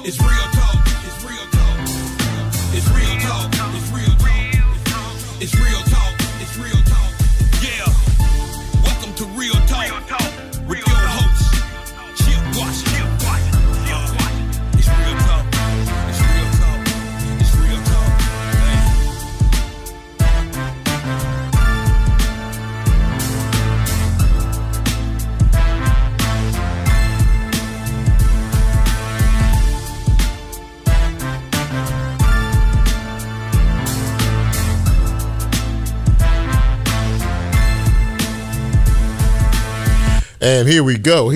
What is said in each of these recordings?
It's real talk. It's real talk. It's real talk. It's real talk. It's real talk. It's real talk. Yeah. Welcome to Real Talk with your host, Chip Washington. It's real talk. It's real talk. It's real talk. And here we go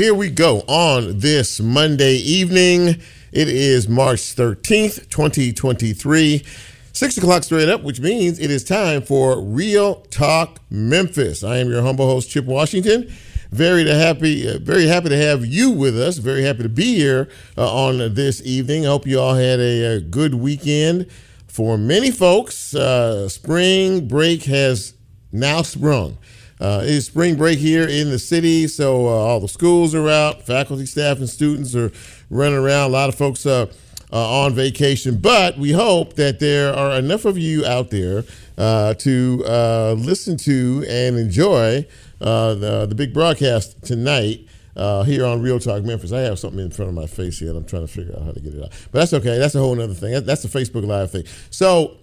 on this Monday evening. It is March 13th, 2023, 6 o'clock straight up, which means it is time for Real Talk Memphis. I am your humble host, Chip Washington. Very happy to have you with us. Very happy to be here on this evening. I hope you all had a good weekend. For many folks, spring break has now sprung. It is spring break here in the city, so all the schools are out, faculty, staff, and students are running around. A lot of folks are on vacation, but we hope that there are enough of you out there to listen to and enjoy the big broadcast tonight here on Real Talk Memphis. I have something in front of my face here, and I'm trying to figure out how to get it out. But that's okay. That's a whole other thing. That's a Facebook Live thing. So,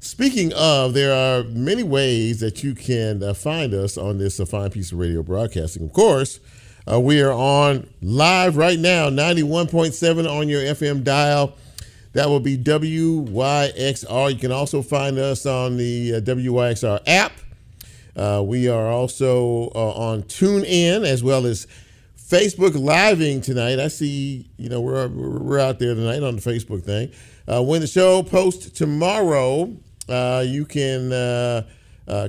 speaking of, there are many ways that you can find us on this fine piece of radio broadcasting. Of course, we are on live right now, 91.7 on your FM dial. That will be WYXR. You can also find us on the WYXR app. We are also on TuneIn as well as Facebook Living tonight. I see, we're out there tonight on the Facebook thing. When the show posts tomorrow, you can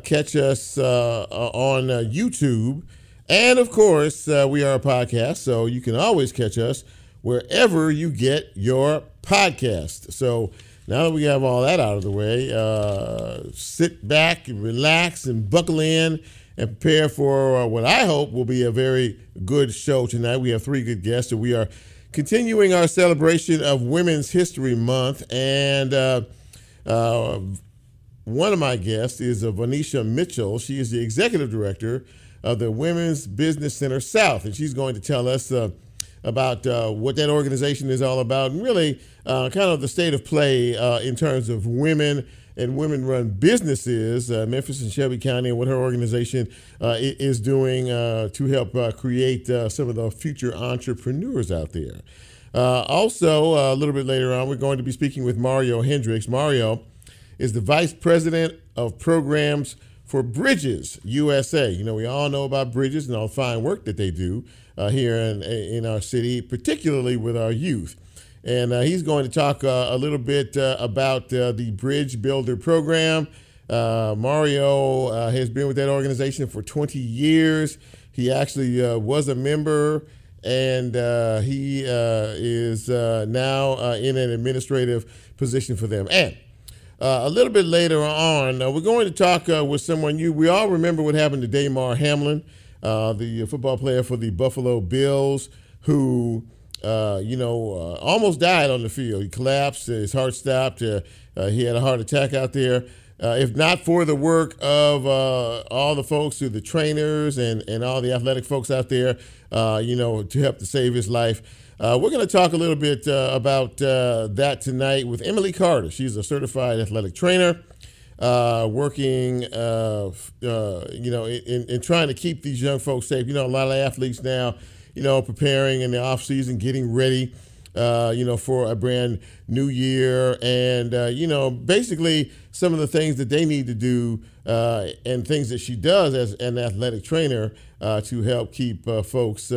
catch us on YouTube. And, of course, we are a podcast, so you can always catch us wherever you get your podcast. So now that we have all that out of the way, sit back and relax and buckle in and prepare for what I hope will be a very good show tonight. We have three good guests, and we are continuing our celebration of Women's History Month, and one of my guests is Vonesha Mitchell. She is the executive director of the Women's Business Center South, and she's going to tell us about what that organization is all about, and really kind of the state of play in terms of women and women-run businesses, Memphis and Shelby County, and what her organization is doing to help create some of the future entrepreneurs out there. Also, a little bit later on, we're going to be speaking with Mario Hendrix. Mario is the Vice President of Programs for Bridges USA. We all know about Bridges and all the fine work that they do here in our city, particularly with our youth. And he's going to talk a little bit about the Bridge Builder program. Mario has been with that organization for 20 years. He actually was a member, and he is now in an administrative position for them. And a little bit later on, we're going to talk with someone we all remember what happened to Damar Hamlin, the football player for the Buffalo Bills, who almost died on the field. He collapsed, his heart stopped, he had a heart attack out there. If not for the work of all the folks, the trainers and all the athletic folks out there, to help to save his life. We're going to talk a little bit about that tonight with Emily Carter. She's a certified athletic trainer, working, in trying to keep these young folks safe. A lot of athletes now, preparing in the off season, getting ready, for a brand new year, and basically some of the things that they need to do and things that she does as an athletic trainer to help keep folks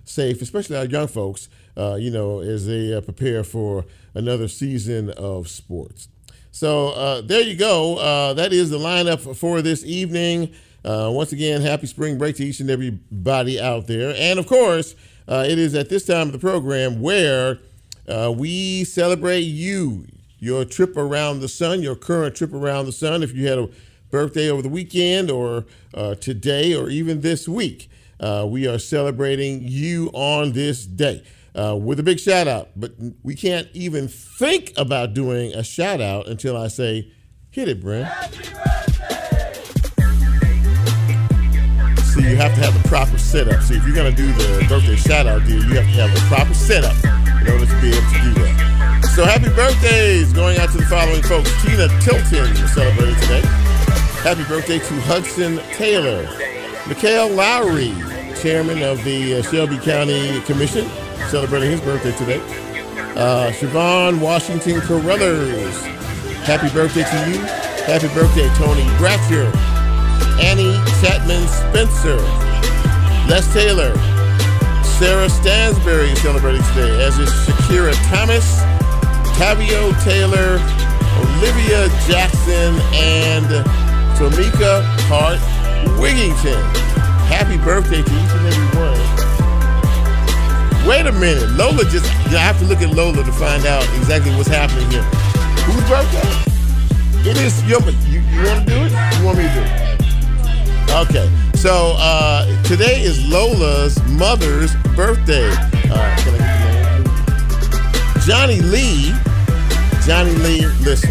safe, especially our young folks, as they prepare for another season of sports. So there you go. That is the lineup for this evening. Once again, happy spring break to each and everybody out there. And, of course, it is at this time of the program where we celebrate your trip around the sun, your current trip around the sun. If you had a birthday over the weekend or today or even this week, we are celebrating you on this day. with a big shout out. But we can't even think about doing a shout out until I say, hit it, Brent. See, you have to have the proper setup. See, if you're going to do the birthday shout out deal, you have to have the proper setup in order to be able to do that. So happy birthdays going out to the following folks. Tina Tilton is celebrating today. Happy birthday to Hudson Taylor. Mikhail Lowry, chairman of the Shelby County Commission, celebrating his birthday today. Siobhan Washington Carruthers, happy birthday to you. Happy birthday, Tony Bratcher. Annie Chapman Spencer. Les Taylor. Sarah Stansberry is celebrating today, as is Shakira Thomas, Tavio Taylor, Olivia Jackson, and Tomika Hart Wigington. Happy birthday to each and every one. Wait a minute. Lola just, I have to look at Lola to find out exactly what's happening here. Whose birthday? It is your, you want to do it? You want me to do it? Okay. So today is Lola's mother's birthday. Can I get the name, please? Johnny Lee. Johnny Lee, listen.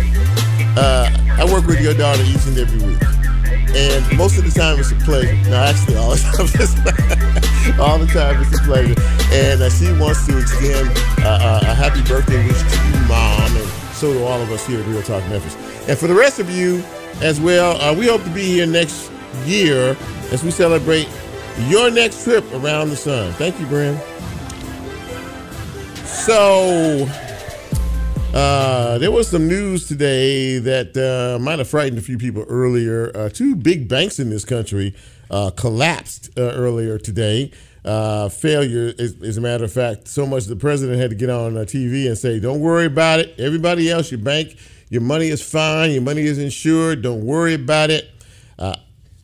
I work with your daughter each and every week. And most of the time it's a pleasure. No, actually all the time it's a pleasure. And she wants to extend a happy birthday wish to you, Mom, and so do all of us here at Real Talk Memphis. And for the rest of you as well, we hope to be here next year as we celebrate your next trip around the sun. Thank you, Bren. So there was some news today that might have frightened a few people earlier. Two big banks in this country collapsed earlier today. Failure, as a matter of fact, so much the president had to get on TV and say, don't worry about it. Everybody else, your bank, your money is fine. Your money is insured. Don't worry about it.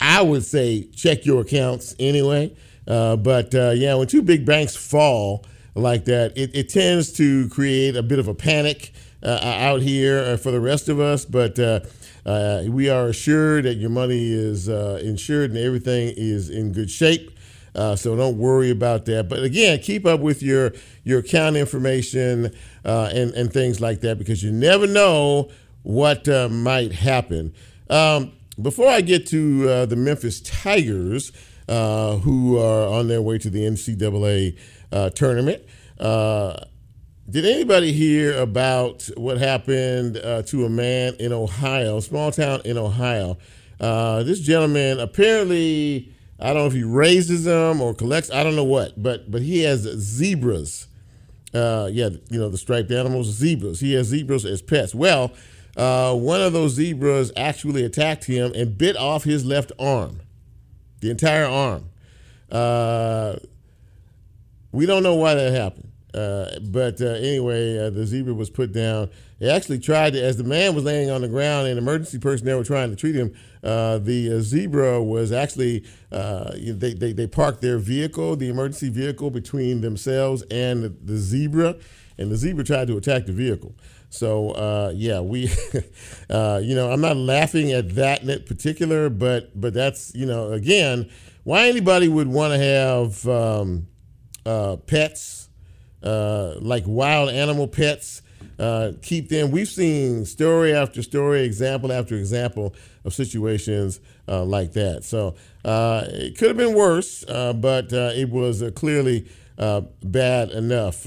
I would say check your accounts anyway. But when two big banks fall like that, it tends to create a bit of a panic out here for the rest of us. But we are assured that your money is insured and everything is in good shape. So don't worry about that. But again, keep up with your account information and things like that, because you never know what might happen. Before I get to the Memphis Tigers, who are on their way to the NCAA tournament, did anybody hear about what happened to a man in Ohio, small town in Ohio? This gentleman apparently, I don't know if he raises them or collects, I don't know what, but he has zebras. The striped animals, zebras. He has zebras as pets. Well, one of those zebras actually attacked him and bit off his left arm, the entire arm. We don't know why that happened. But anyway, the zebra was put down. They actually tried to, as the man was laying on the ground and emergency personnel were trying to treat him, the zebra was actually, they parked their vehicle, the emergency vehicle, between themselves and the zebra, and the zebra tried to attack the vehicle. So, I'm not laughing at that in particular, but that's, again, why anybody would want to have pets, like wild animal pets, keep them. We've seen story after story, example after example of situations like that. So it could have been worse, but it was clearly bad enough.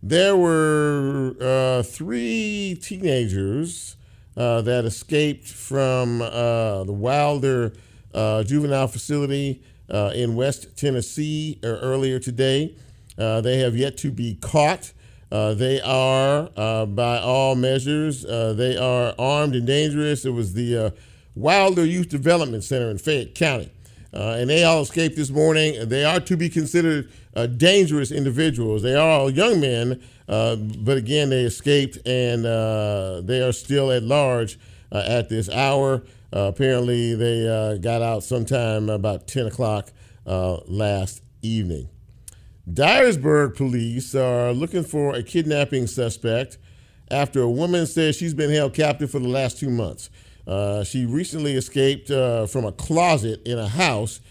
There were 3 teenagers that escaped from the Wilder juvenile facility in West Tennessee earlier today. They have yet to be caught. They are, by all measures, they are armed and dangerous. It was the Wilder Youth Development Center in Fayette County. And they all escaped this morning. They are to be considered dangerous individuals. They are all young men, but again, they escaped, and they are still at large at this hour. Apparently, they got out sometime about 10 o'clock last evening. Dyersburg police are looking for a kidnapping suspect after a woman says she's been held captive for the last 2 months. She recently escaped from a closet in a house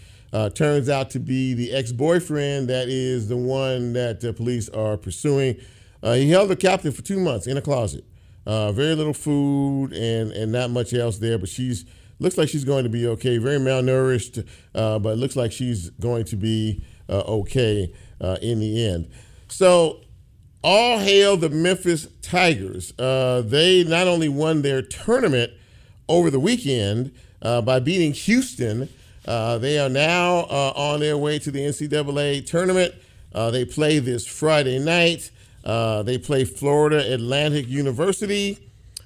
turns out to be the ex-boyfriend that is the one that the police are pursuing. He held her captive for 2 months in a closet. Very little food and not much else there, but looks like she's going to be okay. Very malnourished, but it looks like she's going to be okay in the end. So all hail the Memphis Tigers. They not only won their tournament over the weekend by beating Houston, they are now on their way to the NCAA tournament. They play this Friday night. They play Florida Atlantic University.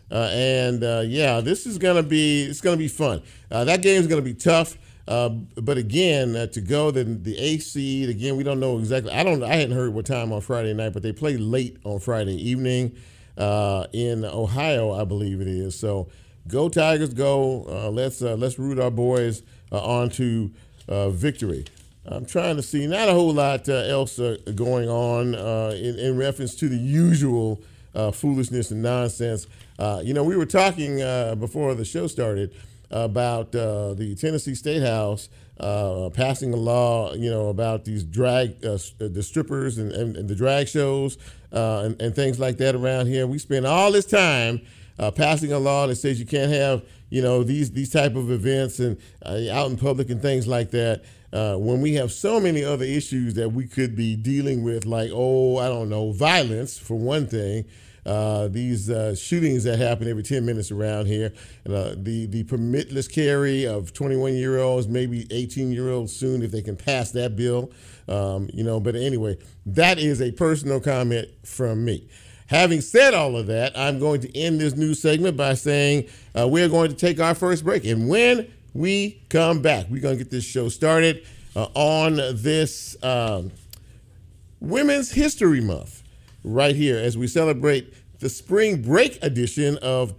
This is gonna be fun. That game is gonna be tough, but again, to go the A seed again, we don't know exactly. I hadn't heard what time on Friday night, but they play late on Friday evening in Ohio, I believe it is. So go Tigers, go! Let's root our boys on to victory. I'm trying to see not a whole lot else going on in reference to the usual foolishness and nonsense. We were talking before the show started about the Tennessee State House passing a law, about these the strippers and the drag shows and things like that around here. We spend all this time passing a law that says you can't have, these type of events and out in public and things like that. When we have so many other issues that we could be dealing with, like, violence for one thing, these shootings that happen every 10 minutes around here, the permitless carry of 21-year-olds, maybe 18-year-olds soon if they can pass that bill, But anyway, that is a personal comment from me. Having said all of that, I'm going to end this news segment by saying we're going to take our first break. And when we come back, we're going to get this show started on this Women's History Month right here as we celebrate the spring break edition of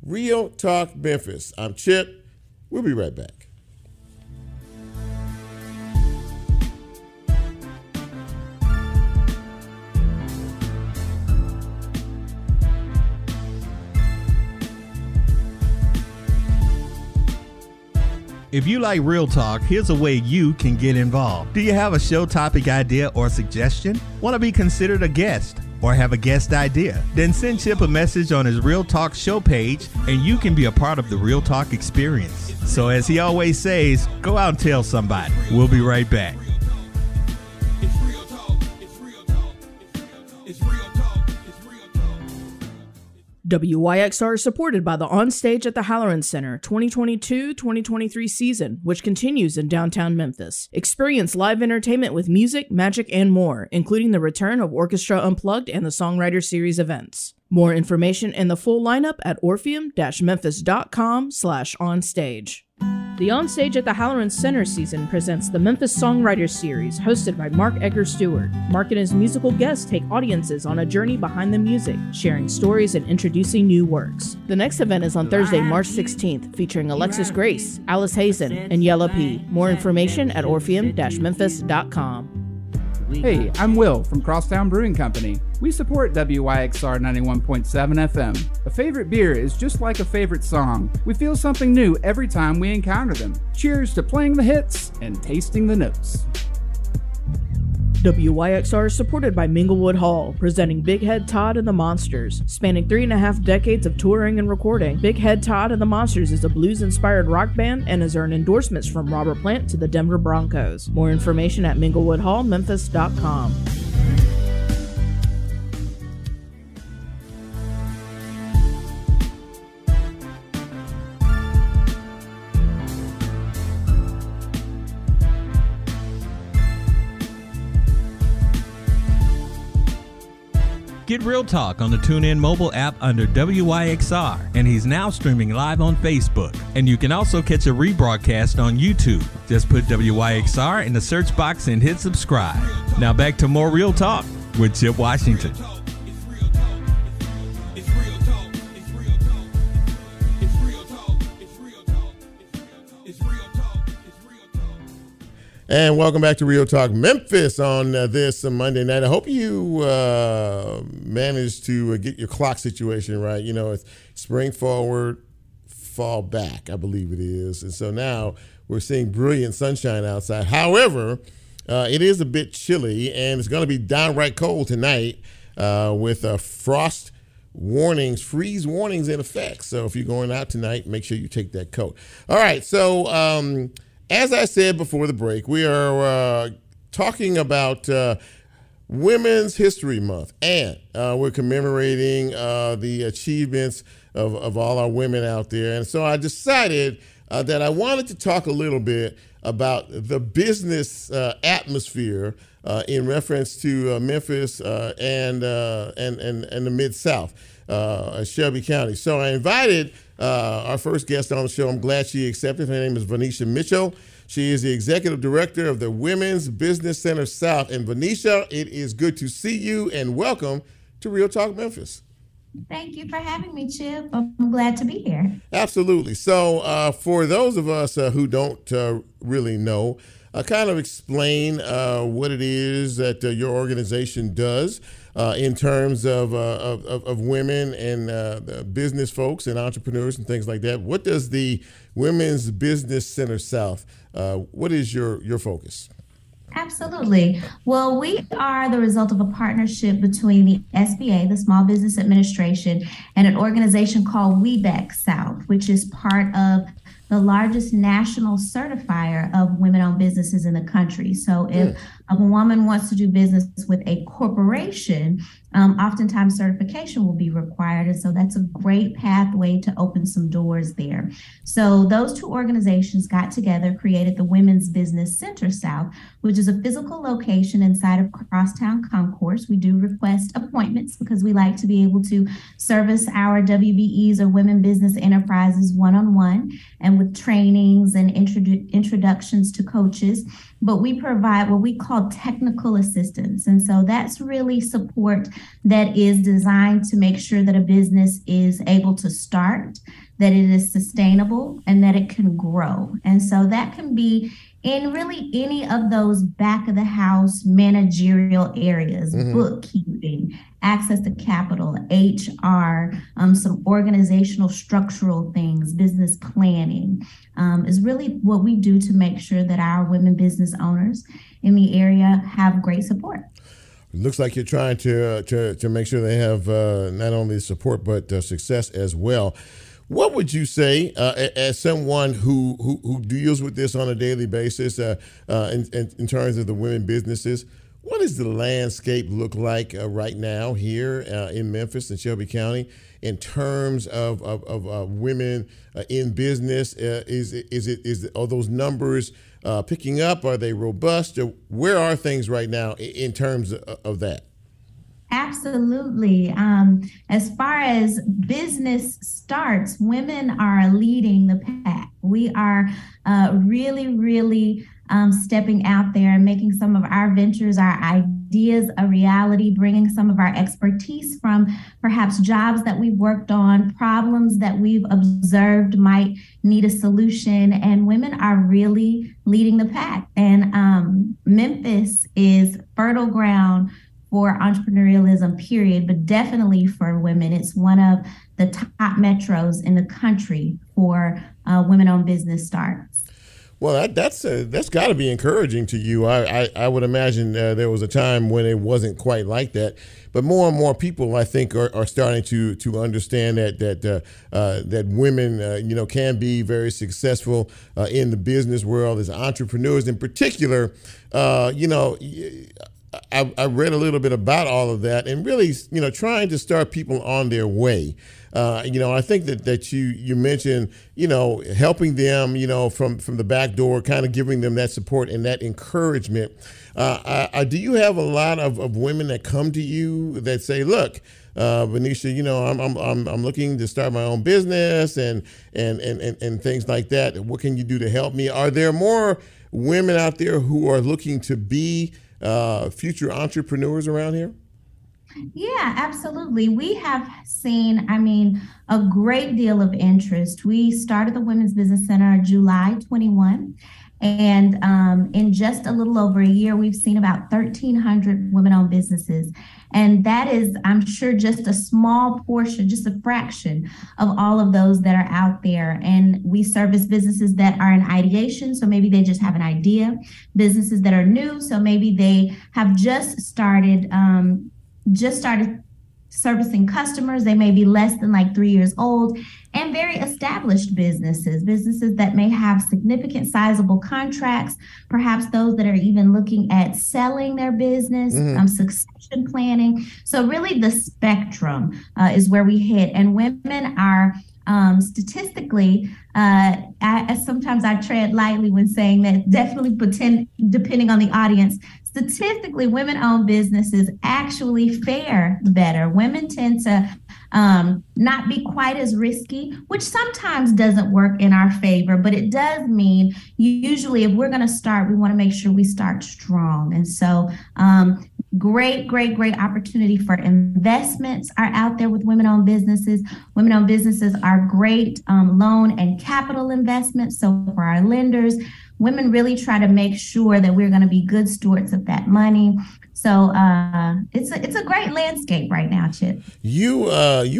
Real Talk Memphis. I'm Chip. We'll be right back. If you like Real Talk, here's a way you can get involved. Do you have a show topic idea or suggestion? Want to be considered a guest or have a guest idea? Then send Chip a message on his Real Talk show page and you can be a part of the Real Talk experience. So as he always says, go out and tell somebody. We'll be right back. WYXR is supported by the On Stage at the Halloran Center 2022-2023 season, which continues in downtown Memphis. Experience live entertainment with music, magic, and more, including the return of Orchestra Unplugged and the Songwriter Series events. More information and the full lineup at orpheum-memphis.com/onstage. The On Stage at the Halloran Center season presents the Memphis Songwriter Series, hosted by Mark Edgar Stewart. Mark and his musical guests take audiences on a journey behind the music, sharing stories and introducing new works. The next event is on Thursday, March 16th, featuring Alexis Grace, Alice Hazen, and Yella P. More information at orpheum-memphis.com. Hey, I'm Will from Crosstown Brewing Company. We support WYXR 91.7 FM. A favorite beer is just like a favorite song. We feel something new every time we encounter them. Cheers to playing the hits and tasting the notes. WYXR is supported by Minglewood Hall, presenting Big Head Todd and the Monsters. Spanning 3.5 decades of touring and recording, Big Head Todd and the Monsters is a blues-inspired rock band and has earned endorsements from Robert Plant to the Denver Broncos. More information at minglewoodhallmemphis.com. Get Real Talk on the TuneIn mobile app under WYXR, and he's now streaming live on Facebook. And you can also catch a rebroadcast on YouTube. Just put WYXR in the search box and hit subscribe. Now back to more Real Talk with Chip Washington. And welcome back to Real Talk Memphis on this Monday night. I hope you managed to get your clock situation right. You know, it's spring forward, fall back, I believe it is. And so now we're seeing brilliant sunshine outside. However, it is a bit chilly, and it's going to be downright cold tonight with frost warnings, freeze warnings in effect. So if you're going out tonight, make sure you take that coat. All right. So as I said before the break, we are talking about Women's History Month, and we're commemorating the achievements of all our women out there. And so I decided that I wanted to talk a little bit about the business atmosphere in reference to Memphis and the Mid-South, Shelby County. So I invited our first guest on the show. I'm glad she accepted. Her name is Vonesha Mitchell. She is the executive director of the Women's Business Center South. And Vonesha, it is good to see you, and welcome to Real Talk Memphis. Thank you for having me, Chip. I'm glad to be here. Absolutely. So for those of us who don't really know, kind of explain what it is that your organization does in terms of women and business folks and entrepreneurs and things like that. What does the Women's Business Center South, what is your focus? Absolutely. Well, we are the result of a partnership between the SBA, the Small Business Administration, and an organization called WYXR South, which is part of the largest national certifier of women-owned businesses in the country. So if a woman wants to do business with a corporation, oftentimes certification will be required. And so that's a great pathway to open some doors there. So those two organizations got together, created the Women's Business Center South, which is a physical location inside of Crosstown Concourse. We do request appointments because we like to be able to service our WBEs or women business enterprises one-on-one and with trainings and introductions to coaches. But we provide what we call technical assistance. And so that's really support that is designed to make sure that a business is able to start, that it is sustainable, and that it can grow. And so that can be in really any of those back of the house managerial areas, bookkeeping, access to capital, HR, some organizational structural things, business planning, is really what we do to make sure that our women business owners in the area have great support. It looks like you're trying to make sure they have not only support but success as well. What would you say, as someone who deals with this on a daily basis in terms of the women businesses, what does the landscape look like right now here in Memphis and Shelby County in terms of women in business? Are those numbers picking up? Are they robust? Or where are things right now in terms of that? Absolutely. As far as business starts, women are leading the pack. We are really stepping out there and making some of our ventures, our ideas a reality, bringing some of our expertise from perhaps jobs that we've worked on, problems that we've observed might need a solution, and women are really leading the pack. And Memphis is fertile ground for entrepreneurialism, period, but definitely for women. It's one of the top metros in the country for women-owned business starts. Well, that's got to be encouraging to you. I would imagine there was a time when it wasn't quite like that, but more and more people, I think, are starting to understand that women, can be very successful in the business world as entrepreneurs. In particular, I read a little bit about all of that and really, trying to start people on their way. I think that you mentioned, helping them, from the back door, kind of giving them that support and that encouragement. Do you have a lot of women that come to you that say, look, Vonesha, I'm looking to start my own business and things like that. What can you do to help me? Are there more women out there who are looking to be future entrepreneurs around here? Yeah, absolutely. We have seen, a great deal of interest. We started the Women's Business Center July 21, And in just a little over a year, we've seen about 1,300 women-owned businesses. And that is, I'm sure, just a small portion, just a fraction of all of those that are out there. And we service businesses that are in ideation, so maybe they just have an idea. Businesses that are new, so maybe they have just started servicing customers. They may be less than like 3 years old, and very established businesses that may have significant sizable contracts, perhaps those that are even looking at selling their business, succession planning. So really the spectrum is where we hit, and women are statistically, sometimes I tread lightly when saying that, definitely depending on the audience. Statistically, women-owned businesses actually fare better. Women tend to not be quite as risky, which sometimes doesn't work in our favor, but it does mean usually if we're going to start, we want to make sure we start strong. And so great opportunity for investments are out there with women-owned businesses. Women-owned businesses are great loan and capital investments. So for our lenders, women really try to make sure that we're going to be good stewards of that money. So it's a great landscape right now, Chip. You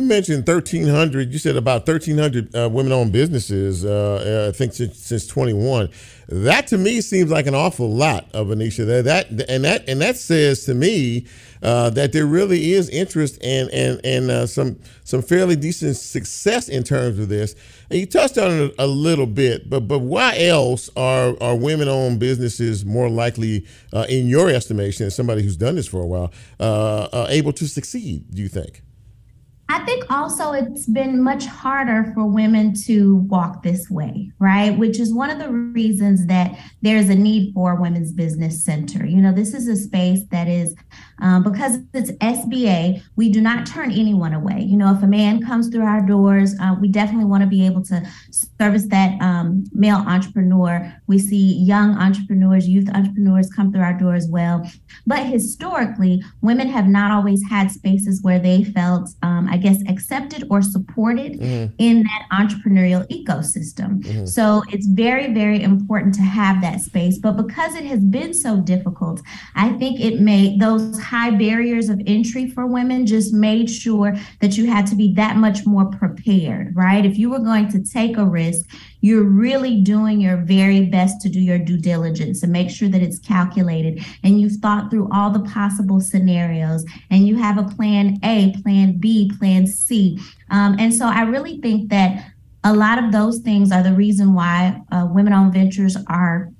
mentioned 1,300. You said about 1,300 women-owned businesses. I think since 21. That to me seems like an awful lot, Vonesha. That says to me that there really is interest and some fairly decent success in terms of this. And you touched on it a little bit, but why else are women-owned businesses more likely, in your estimation, as somebody who's done this for a while, able to succeed, do you think? I think also it's been much harder for women to walk this way, right? Which is one of the reasons that there's a need for a women's business center. You know, this is a space that is, because it's SBA, we do not turn anyone away. You know, if a man comes through our doors, we definitely want to be able to service that male entrepreneur. We see young entrepreneurs, youth entrepreneurs come through our door as well. But historically, women have not always had spaces where they felt, I guess, accepted or supported in that entrepreneurial ecosystem. So it's very, very important to have that space. But because it has been so difficult, I think it made those high barriers of entry for women just made sure that you had to be that much more prepared, right? If you were going to take a risk, you're really doing your very best to do your due diligence and make sure that it's calculated and you've thought through all the possible scenarios and you have a plan A, plan B, plan C. And so I really think that a lot of those things are the reason why women-owned ventures are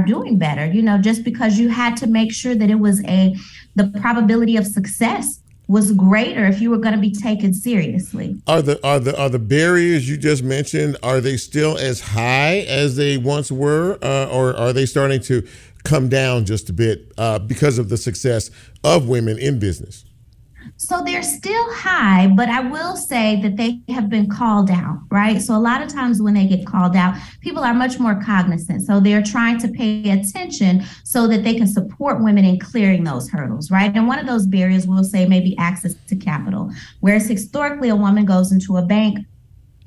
doing better, you know, just because you had to make sure that it was the probability of success was greater if you were going to be taken seriously. Are the barriers you just mentioned, are they still as high as they once were, or are they starting to come down just a bit because of the success of women in business? So they're still high, but I will say that they have been called out, right? So a lot of times when they get called out, people are much more cognizant. So they're trying to pay attention so that they can support women in clearing those hurdles, right? And one of those barriers, we'll say, maybe access to capital. Whereas historically a woman goes into a bank,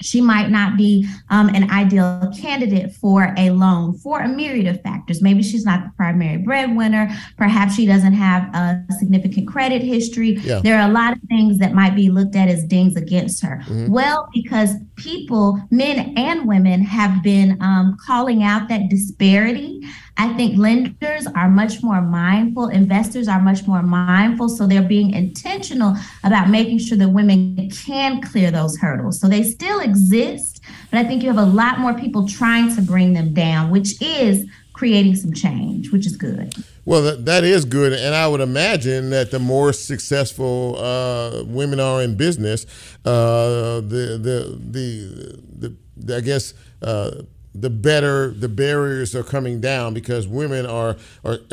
she might not be an ideal candidate for a loan for a myriad of factors. Maybe she's not the primary breadwinner. Perhaps she doesn't have a significant credit history. Yeah. There are a lot of things that might be looked at as dings against her. Well, because people, men and women, have been calling out that disparity, I think lenders are much more mindful, investors are much more mindful, so they're being intentional about making sure that women can clear those hurdles. So they still exist, but I think you have a lot more people trying to bring them down, which is creating some change, which is good. Well, that is good, and I would imagine that the more successful women are in business, I guess the better the barriers are coming down, because women are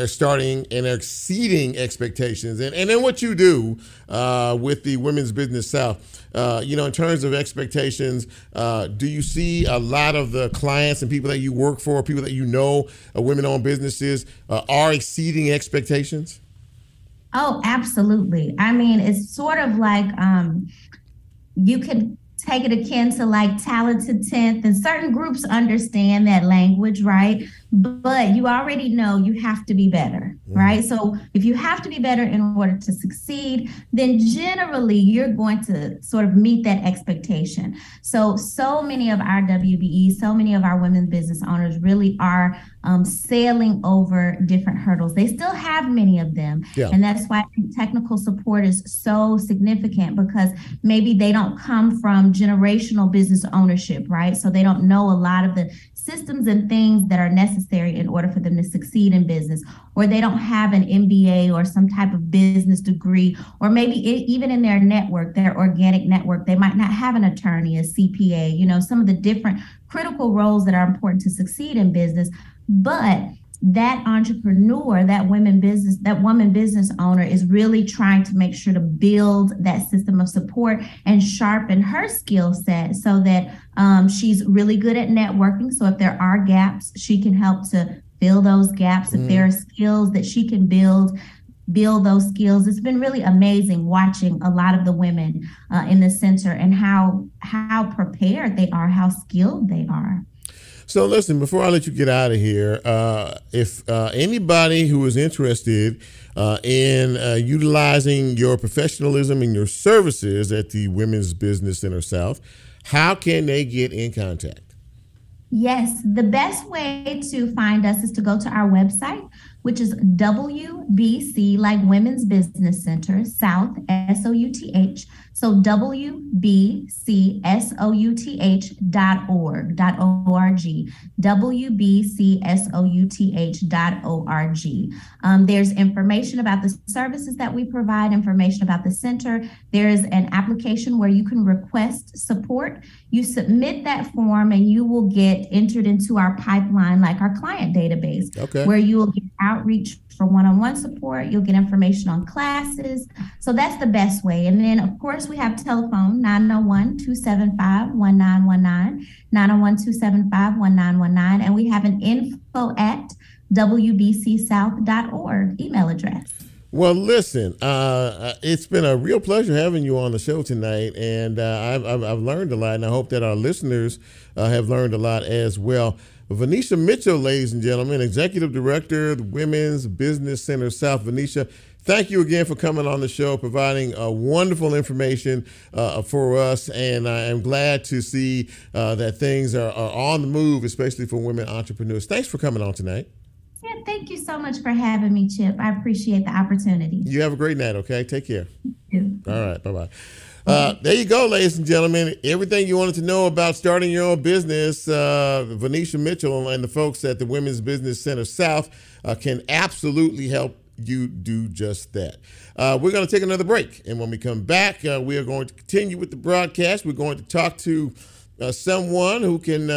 starting and are exceeding expectations. And then what you do with the Women's Business South, in terms of expectations, do you see a lot of the clients and people that you work for, people that you know, women-owned businesses, are exceeding expectations? Oh, absolutely. I mean, it's sort of like you can take it akin to like talented 10th, and certain groups understand that language, right? But you already know you have to be better, right? So if you have to be better in order to succeed, then generally you're going to sort of meet that expectation. So many of our WBEs, so many of our women business owners really are sailing over different hurdles. They still have many of them. Yeah. And that's why I think technical support is so significant, because maybe they don't come from generational business ownership, right? So they don't know a lot of the systems and things that are necessary in order for them to succeed in business, or they don't have an MBA or some type of business degree, or maybe even in their network, their organic network, they might not have an attorney, a CPA, you know, some of the different critical roles that are important to succeed in business. But that entrepreneur, that woman business owner is really trying to make sure to build that system of support and sharpen her skill set so that she's really good at networking. So if there are gaps, she can help to fill those gaps. If there are skills that she can build those skills. It's been really amazing watching a lot of the women in the center and how prepared they are, how skilled they are. So listen, before I let you get out of here, if anybody who is interested in utilizing your professionalism and your services at the Women's Business Center South, how can they get in contact? Yes, the best way to find us is to go to our website, which is WBC, like Women's Business Center, South, SOUTH. So WBCSOUTH.org, WBCSOUTH.org. There's information about the services that we provide, information about the center. There's an application where you can request support. You submit that form and you will get entered into our pipeline, like our client database, where you will get outreach for one-on-one support. You'll get information on classes. So that's the best way. And then, of course, we have telephone 901-275-1919, 901-275-1919. And we have an info@wbcsouth.org email address. Well, listen, it's been a real pleasure having you on the show tonight, and I've learned a lot, and I hope that our listeners have learned a lot as well. Vonesha Mitchell, ladies and gentlemen, Executive Director of the Women's Business Center South. Vonesha, thank you again for coming on the show, providing wonderful information for us, and I am glad to see that things are on the move, especially for women entrepreneurs. Thanks for coming on tonight. Yeah, thank you so much for having me, Chip. I appreciate the opportunity. You have a great night, okay? Take care. You too. All right, bye-bye. There you go, ladies and gentlemen. Everything you wanted to know about starting your own business, Vonesha Mitchell and the folks at the Women's Business Center South can absolutely help you do just that. We're going to take another break, and when we come back, we are going to continue with the broadcast. We're going to talk to someone who can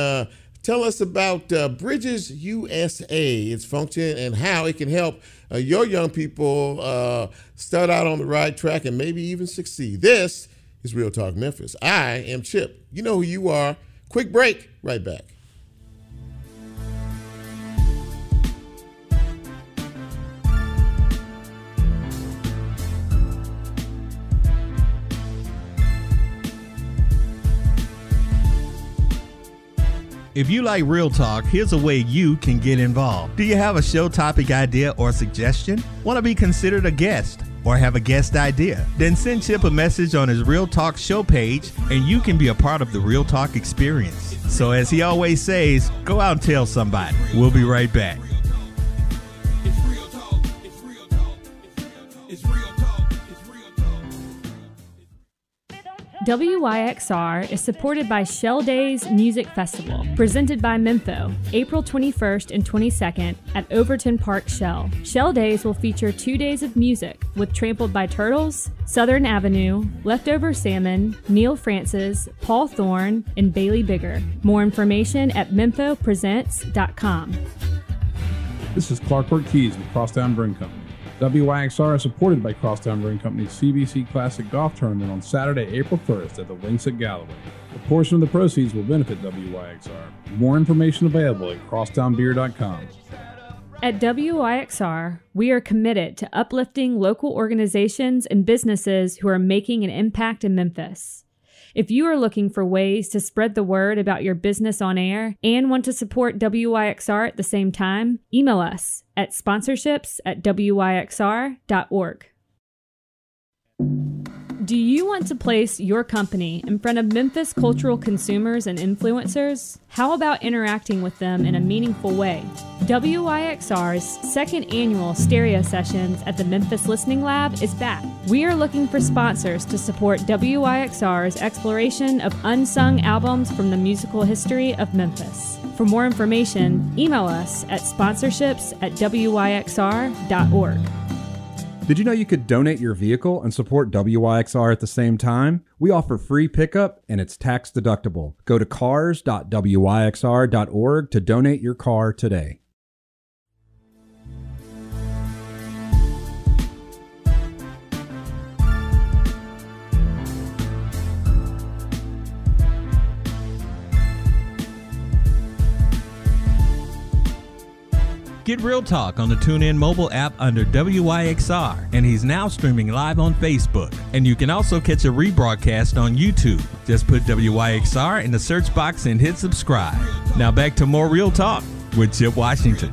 tell us about Bridges USA, its function, and how it can help your young people start out on the right track and maybe even succeed. This is Real Talk Memphis. I am Chip. You know who you are. Quick break, right back. If you like Real Talk, here's a way you can get involved. Do you have a show topic idea or suggestion? Want to be considered a guest or have a guest idea? Then send Chip a message on his Real Talk show page and you can be a part of the Real Talk experience. So as he always says, go out and tell somebody. We'll be right back. WYXR is supported by Shell Days Music Festival, presented by Mempho, April 21st and 22nd at Overton Park Shell. Shell Days will feature 2 days of music with Trampled by Turtles, Southern Avenue, Leftover Salmon, Neil Francis, Paul Thorne, and Bailey Bigger. More information at memphopresents.com. This is Clark Ortiz with Crosstown Brewing Company. WYXR is supported by Crosstown Brewing Company's CBC Classic Golf Tournament on Saturday, April 1st at the Links at Galloway. A portion of the proceeds will benefit WYXR. More information available at crosstownbeer.com. At WYXR, we are committed to uplifting local organizations and businesses who are making an impact in Memphis. If you are looking for ways to spread the word about your business on air and want to support WYXR at the same time, email us at sponsorships@wyxr.org. Do you want to place your company in front of Memphis cultural consumers and influencers? How about interacting with them in a meaningful way? WYXR's second annual Stereo Sessions at the Memphis Listening Lab is back. We are looking for sponsors to support WYXR's exploration of unsung albums from the musical history of Memphis. For more information, email us at sponsorships@wyxr.org. Did you know you could donate your vehicle and support WYXR at the same time? We offer free pickup and it's tax deductible. Go to cars.wyxr.org to donate your car today. Get Real Talk on the TuneIn mobile app under WYXR, and he's now streaming live on Facebook. And you can also catch a rebroadcast on YouTube. Just put WYXR in the search box and hit subscribe. Now back to more Real Talk with Chip Washington.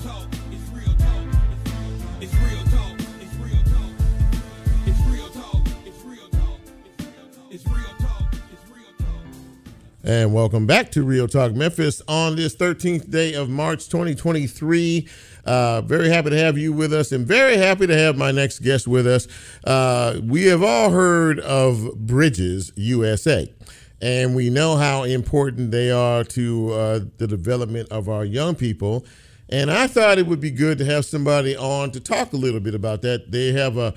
And welcome back to Real Talk Memphis on this 13th day of March 2023. Very happy to have you with us and very happy to have my next guest with us. We have all heard of Bridges USA, and we know how important they are to the development of our young people. And I thought it would be good to have somebody on to talk a little bit about that. They have a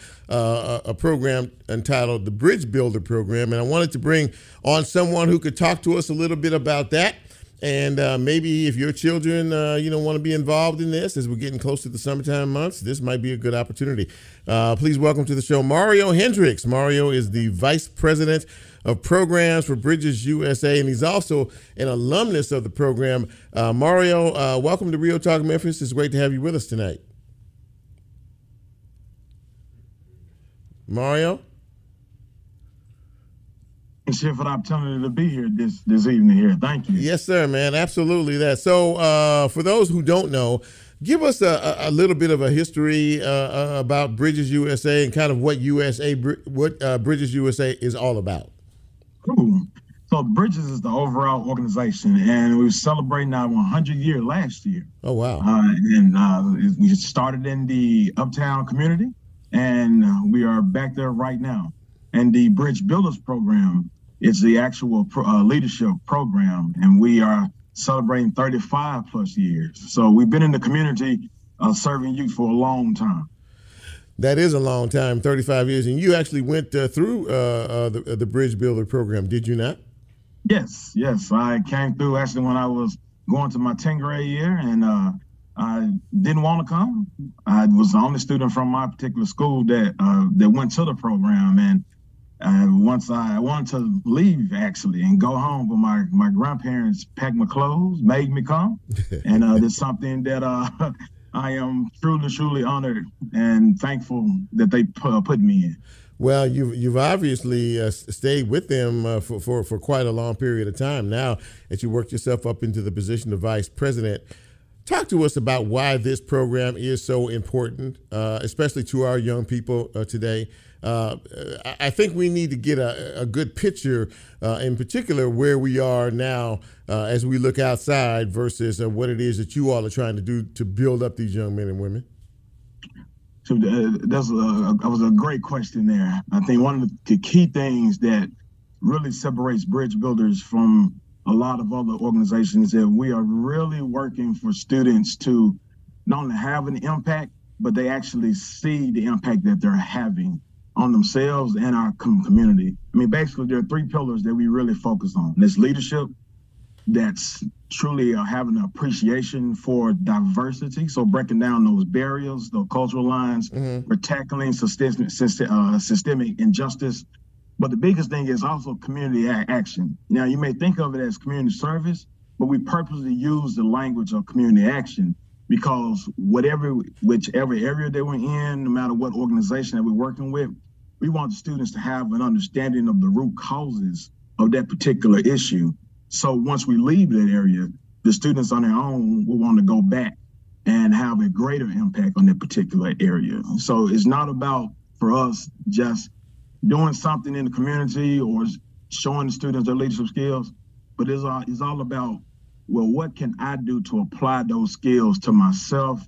program entitled the Bridge Builder Program, and I wanted to bring on someone who could talk to us a little bit about that. And maybe if your children, want to be involved in this as we're getting close to the summertime months, this might be a good opportunity. Please welcome to the show Mario Hendrix. Mario is the Vice President of Programs for Bridges USA, and he's also an alumnus of the program. Mario, welcome to Real Talk Memphis. It's great to have you with us tonight. Mario? Thanks for the opportunity to be here this evening here. Thank you. Yes, sir, man. Absolutely that. So for those who don't know, give us a little bit of a history about Bridges USA and kind of what Bridges USA is all about. Cool. So Bridges is the overall organization, and we were celebrating our 100 year last year. Oh, wow. We started in the Uptown community, and we are back there right now. And the Bridge Builders Program is the actual leadership program, and we are celebrating 35 plus years. So we've been in the community serving youth for a long time. That is a long time, 35 years. And you actually went through the Bridge Builder Program, did you not? Yes. I came through actually when I was going to my 10th grade year, and I didn't want to come. I was the only student from my particular school that went to the program. And once I wanted to leave, actually, and go home, but my grandparents packed my clothes, made me come. And it's something that I am truly honored and thankful that they put me in. Well, you've obviously stayed with them for quite a long period of time now that you worked yourself up into the position of vice president. Talk to us about why this program is so important, especially to our young people today. I think we need to get a good picture, in particular, where we are now as we look outside versus what it is that you all are trying to do to build up these young men and women. So that was a great question there. I think one of the key things that really separates Bridge Builders from a lot of other organizations is that we are really working for students to not only have an impact, but they actually see the impact that they're having on themselves and our community. I mean, basically, there are three pillars that we really focus on. There's leadership, that's truly having an appreciation for diversity. So breaking down those barriers, those cultural lines, we're tackling systemic injustice. But the biggest thing is also community action. Now, you may think of it as community service, but we purposely use the language of community action because whichever area they were in, no matter what organization that we're working with, we want the students to have an understanding of the root causes of that particular issue. So once we leave that area, the students on their own will want to go back and have a greater impact on that particular area. So it's not about, for us, just doing something in the community or showing the students their leadership skills, but it's all about, well, what can I do to apply those skills to myself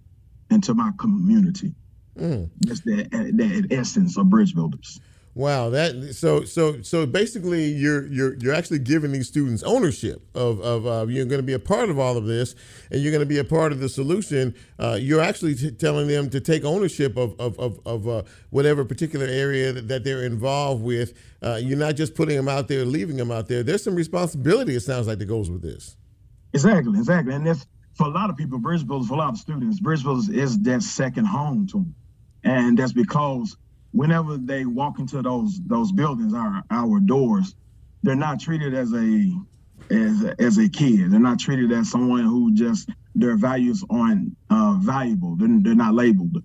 and to my community? That's the essence of bridge builders. Wow, so basically you're actually giving these students ownership of you're going to be a part of all of this, and you're going to be a part of the solution. You're actually telling them to take ownership of whatever particular area that they're involved with. You're not just putting them out there, leaving them out there. There's some responsibility, it sounds like, that goes with this. Exactly, and that's, for a lot of people, bridge builders, for a lot of students, bridge builders is their second home to them, and that's because whenever they walk into those buildings, our doors, they're not treated as a kid. They're not treated as someone who just, their values aren't valuable. They're not labeled.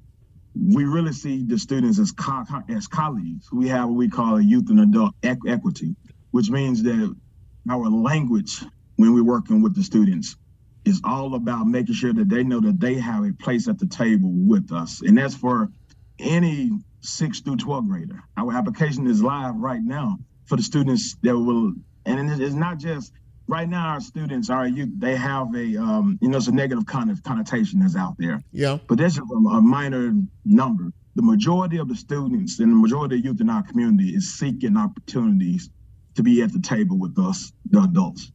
We really see the students as colleagues. We have what we call a youth and adult equity, which means that our language when we're working with the students is all about making sure that they know that they have a place at the table with us. And that's for any 6th through 12th grader. Our application is live right now for the students that will, and it's not just, right now our students, our youth, they have a, it's a negative connotation that's out there. Yeah. But that's just a minor number. The majority of the students and the majority of the youth in our community is seeking opportunities to be at the table with us, the adults.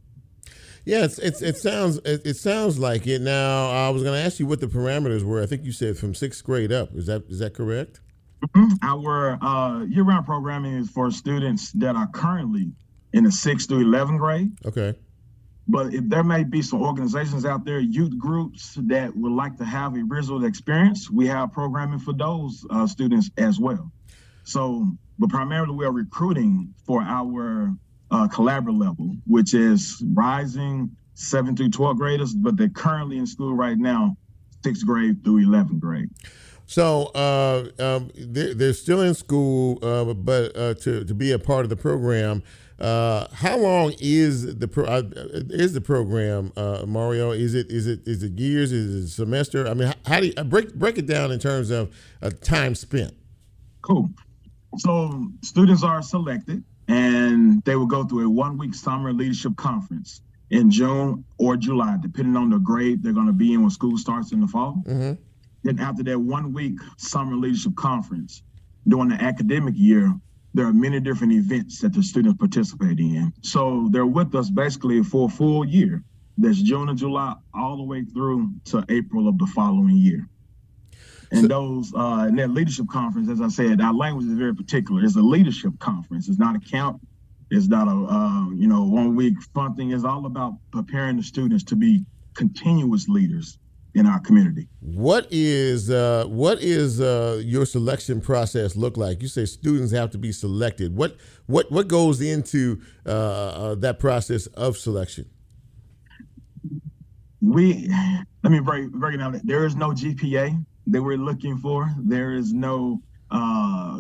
Yeah, it sounds like it. Now, I was going to ask you what the parameters were. I think you said from 6th grade up. Is that correct? Our year-round programming is for students that are currently in the 6th through 11th grade. Okay. But if there may be some organizations out there, youth groups that would like to have a visual experience, we have programming for those students as well. So, but primarily we are recruiting for our collaborative level, which is rising 7th through 12th graders, but they're currently in school right now, 6th grade through 11th grade. So they're still in school, but to be a part of the program, how long is the program, Mario? Is it years? Is it a semester? I mean, how do you break it down in terms of time spent? Cool. So students are selected, and they will go through a 1-week summer leadership conference in June or July, depending on the grade they're going to be in when school starts in the fall. Mm-hmm. Then after that 1-week summer leadership conference, during the academic year, there are many different events that the students participate in. So they're with us basically for a full year. That's June and July all the way through to April of the following year. And those in that leadership conference, as I said, our language is very particular. It's a leadership conference. It's not a camp. It's not a 1-week fun thing. It's all about preparing the students to be continuous leaders in our community. What is your selection process look like? You say students have to be selected. What goes into that process of selection? Let me break it down. There is no GPA that we're looking for. There is no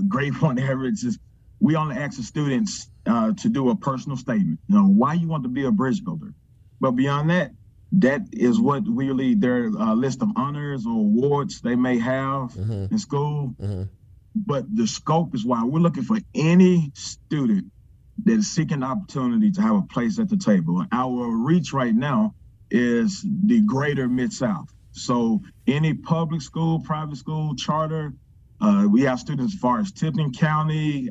grade point averages. We only ask the students to do a personal statement. Why you want to be a bridge builder. But beyond that, that is what we lead their list of honors or awards they may have in school. Mm-hmm. But the scope is why we're looking for any student that is seeking the opportunity to have a place at the table. Our reach right now is the greater Mid-South. So any public school, private school, charter, we have students as far as Tipton County,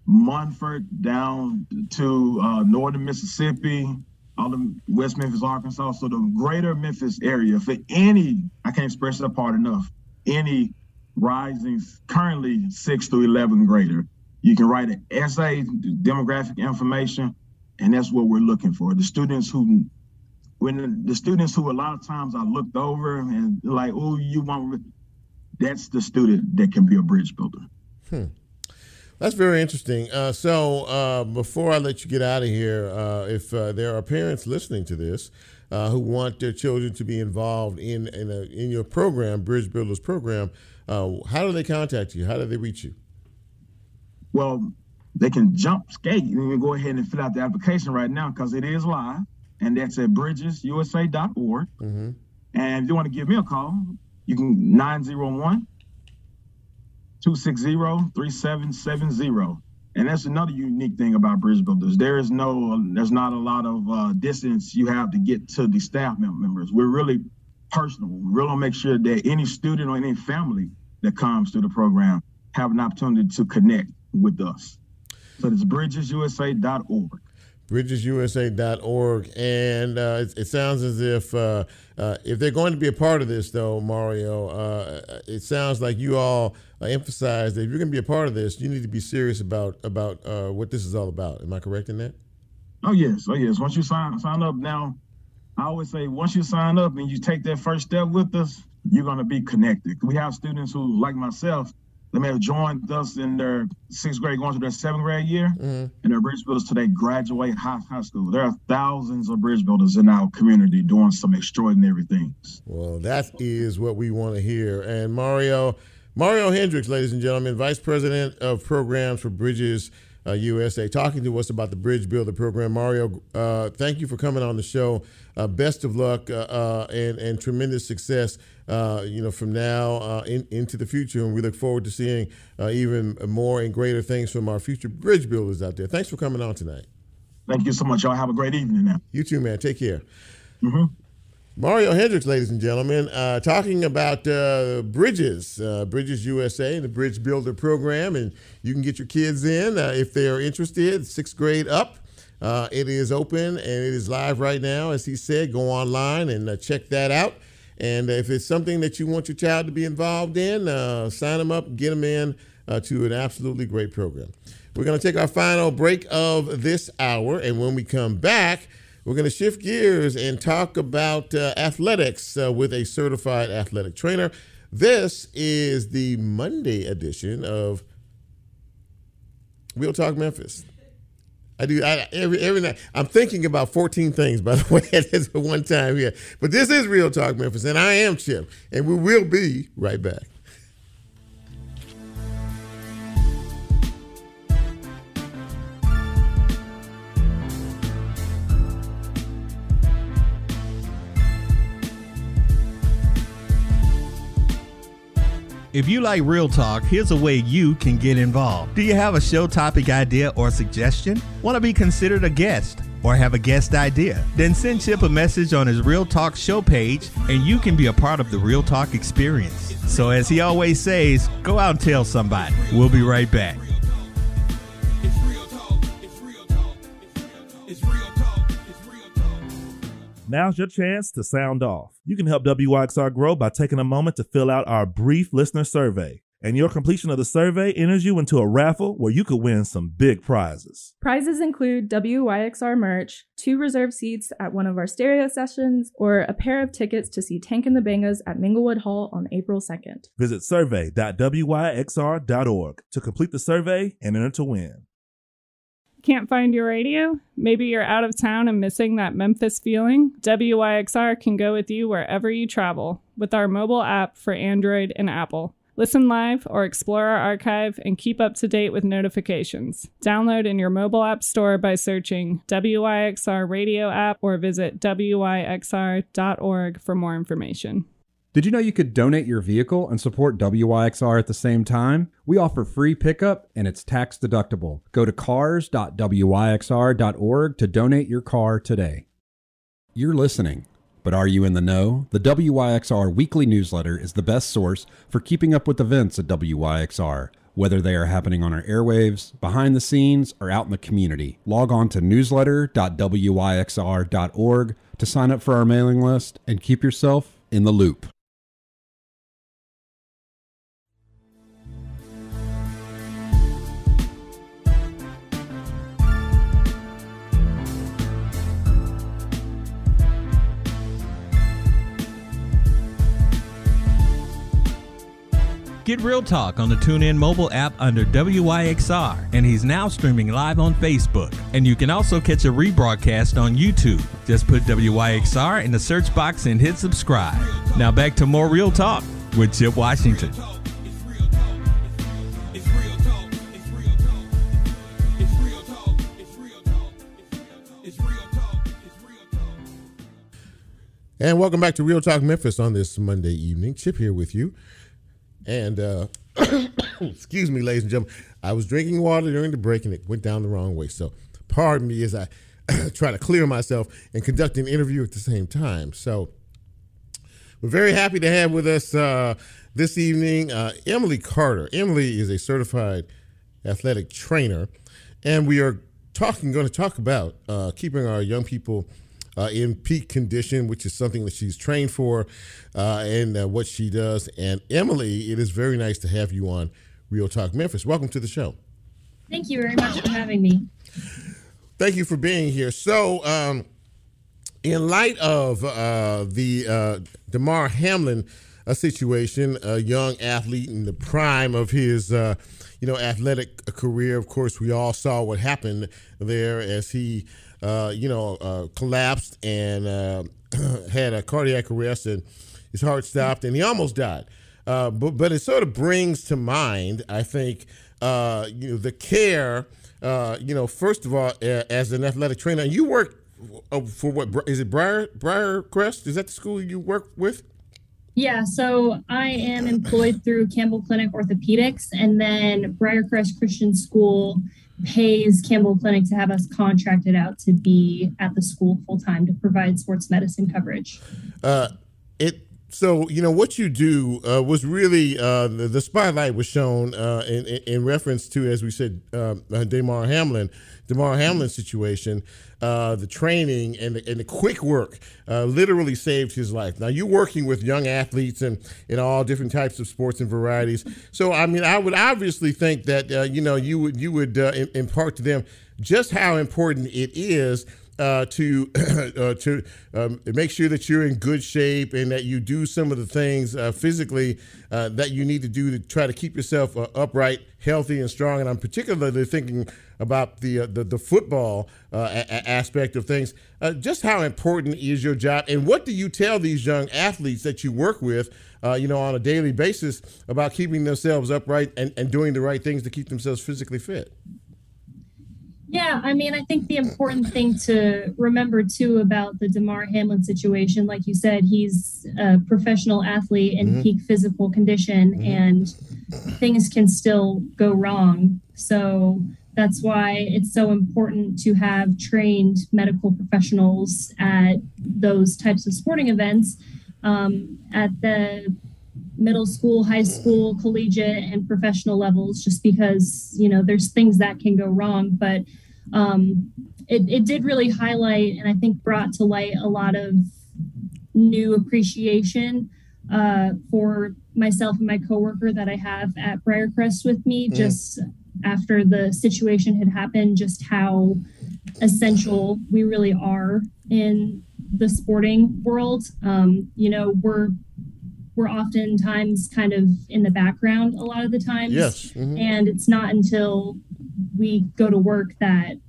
Munford, down to northern Mississippi, all of West Memphis, Arkansas. So the greater Memphis area, for any, I can't express that part enough, any rising, currently 6th through 11th grader, you can write an essay, demographic information, and that's what we're looking for. The students who a lot of times are looked over and like, oh, that's the student that can be a bridge builder. That's very interesting. So before I let you get out of here, if there are parents listening to this who want their children to be involved in your program, Bridge Builders program, how do they contact you? How do they reach you? Well, they can jump skate. You can go ahead and fill out the application right now because it is live, and that's at bridgesusa.org. Mm-hmm. And if you want to give me a call, you can 901-260-3770. And that's another unique thing about Bridge Builders. There's not a lot of distance you have to get to the staff members. We're really personal. We really make sure that any student or any family that comes to the program have an opportunity to connect with us. So it's bridgesusa.org. bridgesusa.org. And it sounds as if they're going to be a part of this, though, Mario, it sounds like you all emphasize that if you're going to be a part of this, you need to be serious about what this is all about. Am I correct in that? Oh, yes. Once you sign up now, I always say once you sign up and you take that first step with us, you're going to be connected. We have students who, like myself, they may have joined us in their 6th grade, going to their 7th grade year, and they're bridge builders till they graduate high school. There are thousands of bridge builders in our community doing some extraordinary things. Well, that is what we want to hear. And Mario Hendrix, ladies and gentlemen, Vice President of Programs for Bridges USA, talking to us about the Bridge Builder program. Mario, thank you for coming on the show. Best of luck and tremendous success, from now into the future. And we look forward to seeing even more and greater things from our future bridge builders out there. Thanks for coming on tonight. Thank you so much. Y'all have a great evening now. You too, man. Take care. Mm-hmm. Mario Hendrix, ladies and gentlemen, talking about Bridges USA and the Bridge Builder program. And you can get your kids in if they are interested, 6th grade up. It is open and it is live right now. As he said, go online and check that out. And if it's something that you want your child to be involved in, sign them up, get them in to an absolutely great program. We're going to take our final break of this hour. And when we come back, we're going to shift gears and talk about athletics with a certified athletic trainer. This is the Monday edition of Real Talk Memphis. Every night. I'm thinking about 14 things, by the way, at this one time here. But this is Real Talk Memphis, and I am Chip, and we will be right back. If you like Real Talk, here's a way you can get involved. Do you have a show topic idea or suggestion? Want to be considered a guest or have a guest idea? Then send Chip a message on his Real Talk show page and you can be a part of the Real Talk experience. So as he always says, go out and tell somebody. We'll be right back. Now's your chance to sound off. You can help WYXR grow by taking a moment to fill out our brief listener survey. And your completion of the survey enters you into a raffle where you could win some big prizes. Prizes include WYXR merch, 2 reserved seats at one of our stereo sessions, or a pair of tickets to see Tank and the Bangas at Minglewood Hall on April 2nd. Visit survey.wyxr.org to complete the survey and enter to win. Can't find your radio? Maybe you're out of town and missing that Memphis feeling? WYXR can go with you wherever you travel with our mobile app for Android and Apple. Listen live or explore our archive and keep up to date with notifications. Download in your mobile app store by searching WYXR radio app or visit WYXR.org for more information. Did you know you could donate your vehicle and support WYXR at the same time? We offer free pickup and it's tax deductible. Go to cars.wyxr.org to donate your car today. You're listening, but are you in the know? The WYXR weekly newsletter is the best source for keeping up with events at WYXR. Whether they are happening on our airwaves, behind the scenes, or out in the community. Log on to newsletter.wyxr.org to sign up for our mailing list and keep yourself in the loop. Get Real Talk on the TuneIn mobile app under WYXR, and he's now streaming live on Facebook. And you can also catch a rebroadcast on YouTube. Just put WYXR in the search box and hit subscribe. Now back to more Real Talk with Chip Washington. And welcome back to Real Talk Memphis on this Monday evening. Chip here with you. And excuse me, ladies and gentlemen, I was drinking water during the break and it went down the wrong way. So pardon me as I try to clear myself and conduct an interview at the same time. So we're very happy to have with us this evening Emily Carter. Emily is a certified athletic trainer, and we are going to talk about keeping our young people in peak condition, which is something that she's trained for and what she does. And Emily, it is very nice to have you on Real Talk Memphis. Welcome to the show. Thank you very much for having me. Thank you for being here. So in light of the Damar Hamlin situation, a young athlete in the prime of his athletic career, of course, we all saw what happened there as he collapsed and had a cardiac arrest and his heart stopped and he almost died. But it sort of brings to mind, I think, the care, first of all, as an athletic trainer. You work for what, is it Briarcrest? Is that the school you work with? Yeah, so I am employed through Campbell Clinic Orthopedics, and then Briarcrest Christian School pays Campbell Clinic to have us contracted out to be at the school full time to provide sports medicine coverage. So what you do was really the spotlight was shown in reference to, as we said, Damar Hamlin's situation. The training and the quick work literally saved his life. Now, you're working with young athletes and in all different types of sports and varieties. So, I mean, I would obviously think that you would impart to them just how important it is to make sure that you're in good shape and that you do some of the things physically that you need to do to try to keep yourself upright, healthy, and strong. And I'm particularly thinking about the football aspect of things. Just how important is your job, and what do you tell these young athletes that you work with, on a daily basis about keeping themselves upright and doing the right things to keep themselves physically fit? Yeah, I mean, I think the important thing to remember, too, about the Damar Hamlin situation, like you said, he's a professional athlete in peak physical condition, and things can still go wrong. So that's why it's so important to have trained medical professionals at those types of sporting events at the middle school, high school, collegiate, and professional levels, just because, there's things that can go wrong. But it did really highlight, and I think brought to light, a lot of new appreciation for myself and my coworker that I have at Briarcrest with me, just after the situation had happened, just how essential we really are in the sporting world. We're oftentimes kind of in the background a lot of the times. Yes. And it's not until we go to work that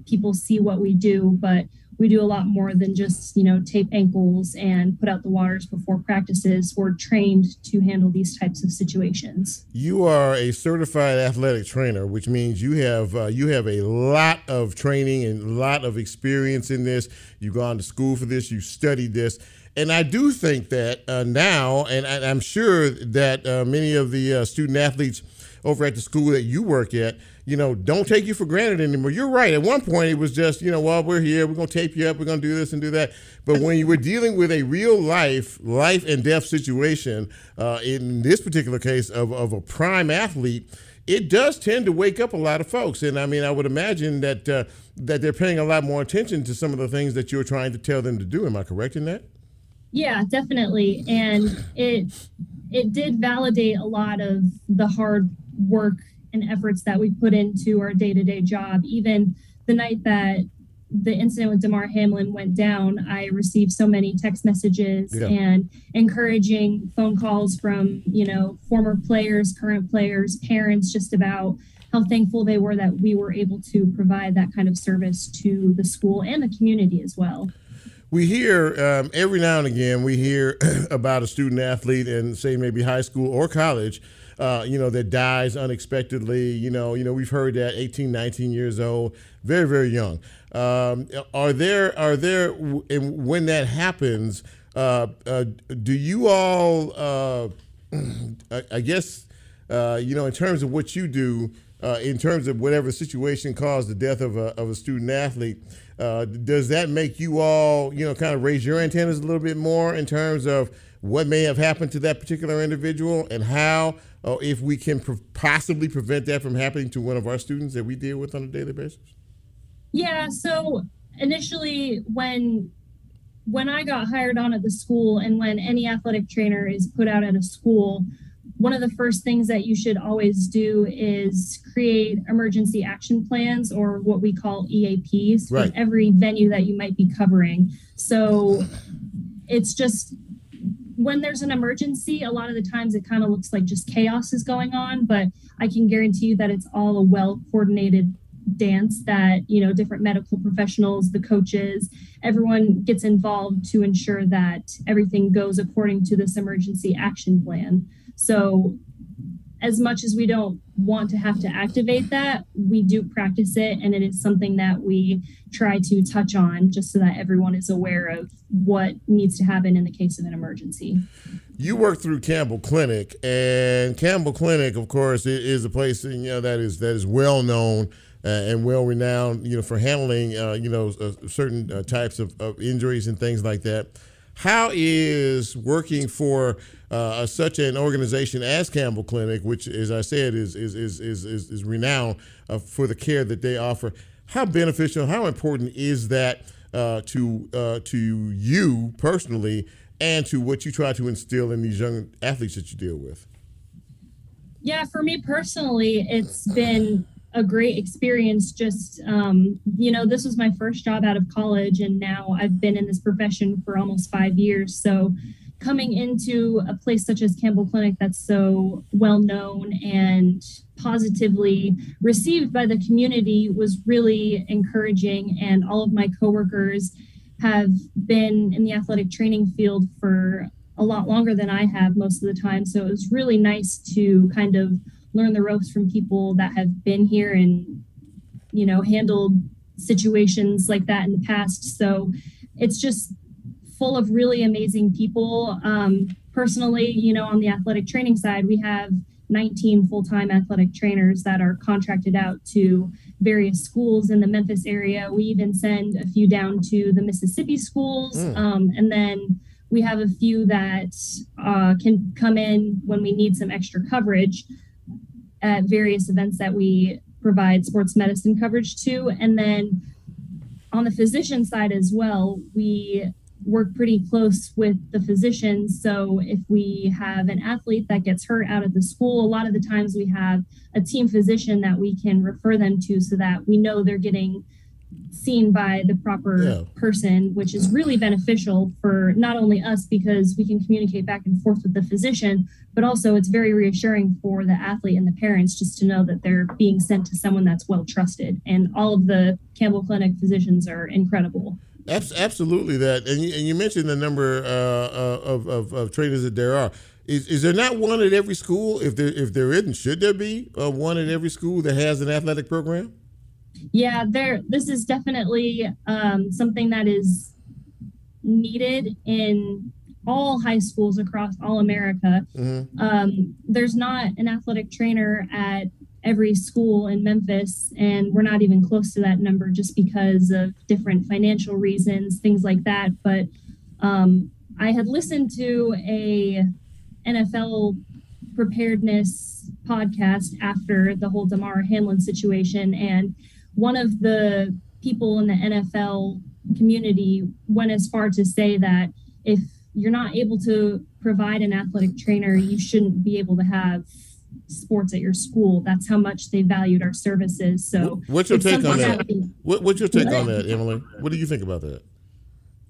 people see what we do, but we do a lot more than just, tape ankles and put out the waters before practices. We're trained to handle these types of situations. You are a certified athletic trainer, which means you have a lot of training and a lot of experience in this. You've gone to school for this. You studied this. And I do think that now, and I'm sure that many of the student athletes over at the school that you work at, don't take you for granted anymore. You're right. At one point, it was just, we're here, we're going to tape you up, we're going to do this and do that. But when you were dealing with a real life and death situation, in this particular case of a prime athlete, it does tend to wake up a lot of folks. And I mean, I would imagine that that they're paying a lot more attention to some of the things that you're trying to tell them to do. Am I correct in that? Yeah, definitely. And it did validate a lot of the hard work and efforts that we put into our day-to-day job. Even the night that the incident with Damar Hamlin went down, I received so many text messages and encouraging phone calls from, former players, current players, parents, just about how thankful they were that we were able to provide that kind of service to the school and the community as well. We hear every now and again, we hear about a student athlete in, say, maybe high school or college that dies unexpectedly. We've heard that 18, 19 years old, very, very young. Are there, and when that happens, do you all, I guess, in terms of what you do, in terms of whatever situation caused the death of a student athlete, does that make you all, kind of raise your antennas a little bit more in terms of what may have happened to that particular individual and how, if we can possibly prevent that from happening to one of our students that we deal with on a daily basis? Yeah, so initially when I got hired on at the school, and when any athletic trainer is put out at a school, one of the first things that you should always do is create emergency action plans, or what we call EAPs, for every venue that you might be covering. So it's just, when there's an emergency, a lot of the times it kind of looks like just chaos is going on, but I can guarantee you that it's all a well-coordinated dance that, different medical professionals, the coaches, everyone gets involved to ensure that everything goes according to this emergency action plan. So as much as we don't want to have to activate that, we do practice it, and it is something that we try to touch on just so that everyone is aware of what needs to happen in the case of an emergency. You work through Campbell Clinic, and Campbell Clinic, of course, is a place that is well known and well renowned, for handling certain types of injuries and things like that. How is working for such an organization as Campbell Clinic, which, as I said, is renowned for the care that they offer? How beneficial, how important is that to you personally, and to what you try to instill in these young athletes that you deal with? Yeah, for me personally, it's been a great experience. Just, this was my first job out of college, and now I've been in this profession for almost 5 years. So coming into a place such as Campbell Clinic that's so well known and positively received by the community was really encouraging. And all of my coworkers have been in the athletic training field for a lot longer than I have most of the time. So it was really nice to kind of learn the ropes from people that have been here and, handled situations like that in the past. So it's just full of really amazing people. Personally, on the athletic training side, we have 19 full-time athletic trainers that are contracted out to various schools in the Memphis area. We even send a few down to the Mississippi schools. And then we have a few that can come in when we need some extra coverage at various events that we provide sports medicine coverage to. And then on the physician side as well, we work pretty close with the physicians. So if we have an athlete that gets hurt out of the school, a lot of the times we have a team physician that we can refer them to so that we know they're getting seen by the proper person, which is really beneficial for not only us because we can communicate back and forth with the physician, but also it's very reassuring for the athlete and the parents just to know that they're being sent to someone that's well trusted. And all of the Campbell Clinic physicians are incredible. Absolutely that. And you mentioned the number of trainers that there are. Is there not one at every school? If there isn't, should there be one at every school that has an athletic program? Yeah, this is definitely something that is needed in all high schools across all America. There's not an athletic trainer at every school in Memphis, and we're not even close to that number just because of different financial reasons, things like that. But I had listened to a NFL preparedness podcast after the whole Damar Hamlin situation, and one of the people in the NFL community went as far to say that if you're not able to provide an athletic trainer, you shouldn't be able to have sports at your school. That's how much they valued our services. So what's your take on that? What's your take on that, Emily? What do you think about that?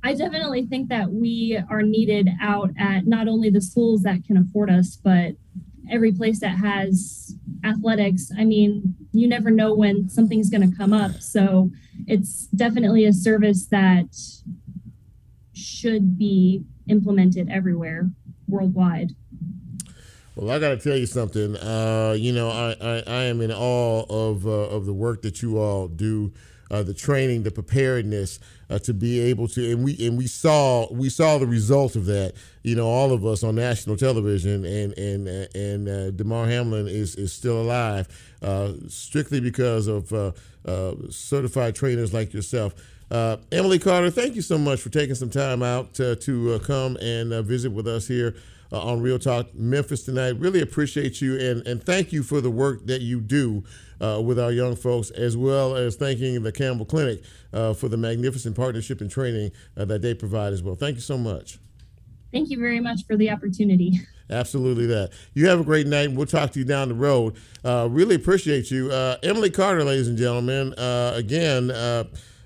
I definitely think that we are needed out at not only the schools that can afford us, but every place that has athletics. I mean, you never know when something's going to come up. So it's definitely a service that should be implemented everywhere worldwide. Well, I got to tell you something. You know, I am in awe of the work that you all do, the training, the preparedness to be able to, and we saw the result of that. You know, all of us on national television, and Damar Hamlin is still alive, strictly because of certified trainers like yourself. Emily Carter, thank you so much for taking some time out to come and visit with us here on Real Talk Memphis tonight. Really appreciate you, and thank you for the work that you do with our young folks, as well as thanking the Campbell Clinic for the magnificent partnership and training that they provide as well. Thank you so much. Thank you very much for the opportunity. Absolutely that. You have a great night, and we'll talk to you down the road. Really appreciate you. Emily Carter, ladies and gentlemen, again,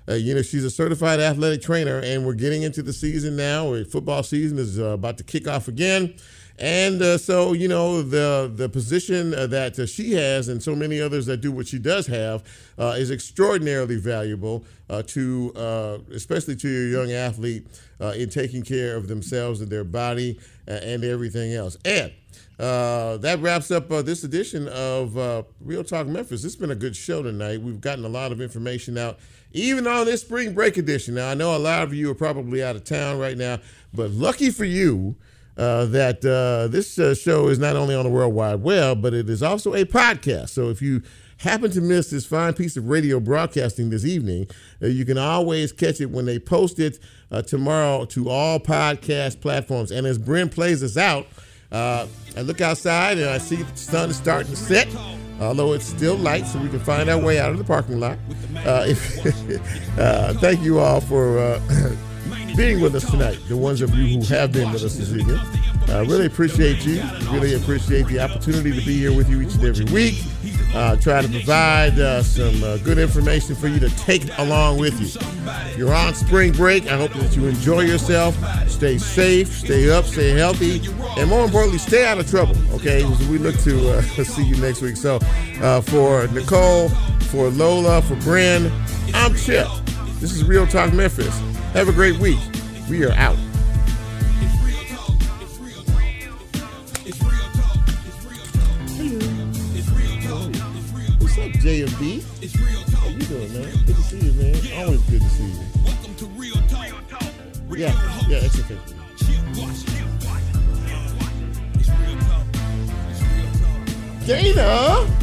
you know, she's a certified athletic trainer, and we're getting into the season now. Football season is about to kick off again. And so, you know, the position that she has, and so many others that do what she does have, is extraordinarily valuable to, especially to your young athlete, in taking care of themselves and their body and everything else. And that wraps up this edition of Real Talk Memphis. It's been a good show tonight. We've gotten a lot of information out, even on this spring break edition. Now, I know a lot of you are probably out of town right now, but lucky for you that this show is not only on the World Wide Web, but it is also a podcast. So if you happen to miss this fine piece of radio broadcasting this evening, you can always catch it when they post it tomorrow to all podcast platforms. And as Bryn plays us out, I look outside and I see the sun is starting to set, although it's still light, so we can find our way out of the parking lot. Thank you all for being with us tonight, the ones of you who have been with us this evening. Really appreciate you. Really appreciate the opportunity to be here with you each and every week. Try to provide some good information for you to take along with you. If you're on spring break, I hope that you enjoy yourself. Stay safe, stay up, stay healthy, and more importantly, stay out of trouble, okay? As we look to see you next week. So for Nicole, for Lola, for Bryn, I'm Chip. This is Real Talk Memphis. Have a great week. We are out. What's up, JMB? How you doing, man? Good to see you, man. Always good to see you. Yeah, that's okay. Dana!